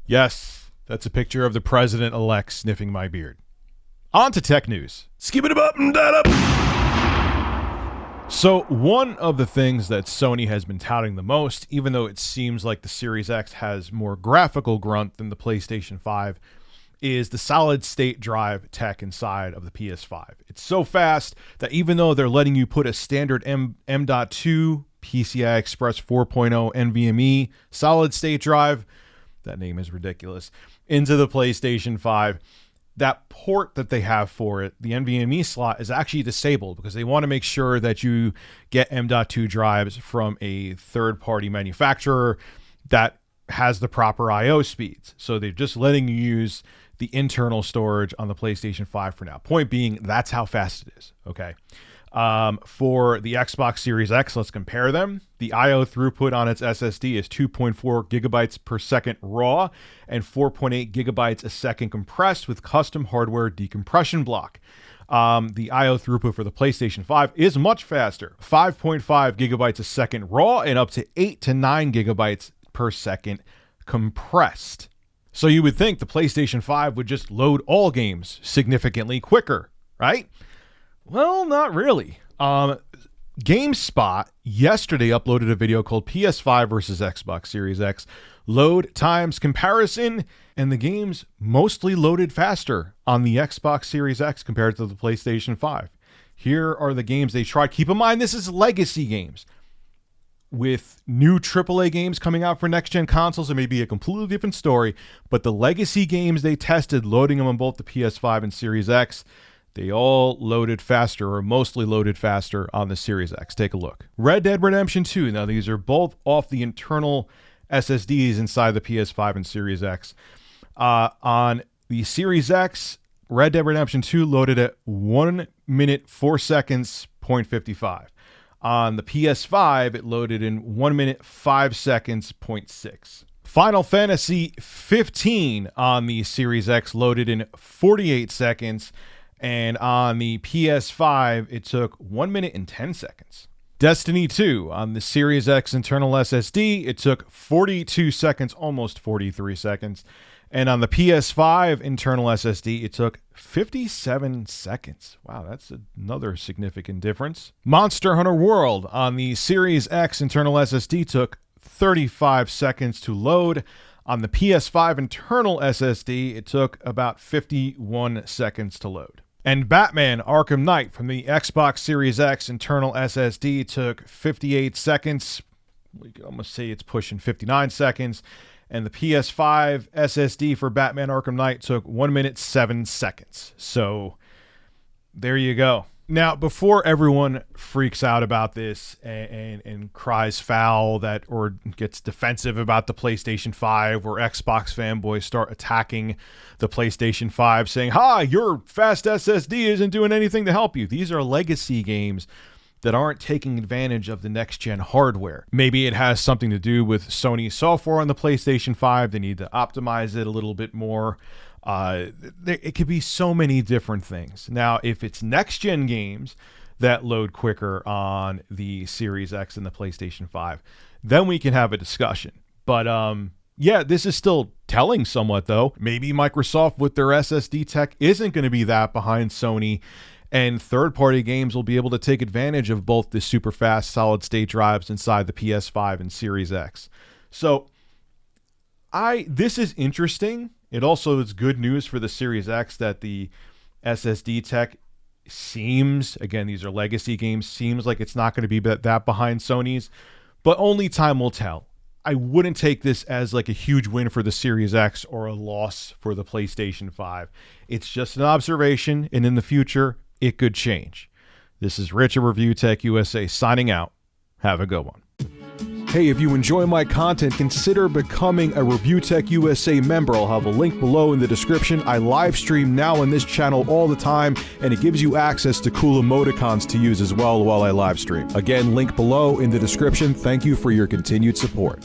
Yes, that's a picture of the president-elect sniffing my beard. On to tech news. Skip it up and that up. So one of the things that Sony has been touting the most, even though it seems like the Series X has more graphical grunt than the PlayStation 5, is the solid-state drive tech inside of the PS5. It's so fast that even though they're letting you put a standard M.2 PCI Express 4.0 NVMe solid-state drive, that name is ridiculous, into the PlayStation 5, that port that they have for it, the NVMe slot, is actually disabled because they want to make sure that you get M.2 drives from a third-party manufacturer that has the proper I/O speeds. So they're just letting you use the internal storage on the PlayStation 5 for now. Point being, that's how fast it is, okay? For the Xbox Series X, let's compare them. The I/O throughput on its SSD is 2.4 gigabytes per second raw and 4.8 gigabytes a second compressed with custom hardware decompression block. The I/O throughput for the PlayStation 5 is much faster, 5.5 gigabytes a second raw and up to 8 to 9 gigabytes per second compressed. So you would think the PlayStation 5 would just load all games significantly quicker, right? Well, not really. GameSpot yesterday uploaded a video called PS5 versus Xbox Series X load times comparison, and the games mostly loaded faster on the Xbox Series X compared to the PlayStation 5. Here are the games they tried. Keep in mind, this is legacy games. With new AAA games coming out for next-gen consoles, it may be a completely different story, but the legacy games they tested, loading them on both the PS5 and Series X, they all loaded faster, or mostly loaded faster, on the Series X. Take a look. Red Dead Redemption 2. Now, these are both off the internal SSDs inside the PS5 and Series X. On the Series X, Red Dead Redemption 2 loaded at 1 minute 4 seconds, 0.55. On the PS5, it loaded in 1 minute 5 seconds, 0.6. Final Fantasy 15 on the Series X loaded in 48 seconds, and on the PS5, it took 1 minute and 10 seconds. Destiny 2 on the Series X internal SSD, it took 42 seconds, almost 43 seconds. And on the PS5 internal SSD, it took 57 seconds. Wow, that's another significant difference. Monster Hunter World on the Series X internal SSD took 35 seconds to load. On the PS5 internal SSD, it took about 51 seconds to load. And Batman Arkham Knight from the Xbox Series X internal SSD took 58 seconds. We can almost say it's pushing 59 seconds. And the PS5 SSD for Batman Arkham Knight took 1 minute 7 seconds. So there you go. Now, before everyone freaks out about this and cries foul or gets defensive about the PlayStation 5, or Xbox fanboys start attacking the PlayStation 5 saying, "Ha, your fast SSD isn't doing anything to help you." These are legacy games that aren't taking advantage of the next-gen hardware. Maybe it has something to do with Sony's software on the PlayStation 5. They need to optimize it a little bit more. It could be so many different things. Now, if it's next-gen games that load quicker on the Series X and the PlayStation 5, then we can have a discussion. But yeah, this is still telling somewhat, though. Maybe Microsoft with their SSD tech isn't going to be that behind Sony, and third-party games will be able to take advantage of both the super fast solid-state drives inside the PS5 and Series X. So this is interesting. It also is good news for the Series X that the SSD tech seems, again, these are legacy games, seems like it's not going to be that behind Sony's, but only time will tell. I wouldn't take this as like a huge win for the Series X or a loss for the PlayStation 5. It's just an observation, and in the future, it could change. This is Rich of Review Tech USA signing out. Have a good one. Hey, if you enjoy my content, consider becoming a Review Tech USA member. I'll have a link below in the description. I live stream now on this channel all the time, and it gives you access to cool emoticons to use as well while I live stream. Again, link below in the description. Thank you for your continued support.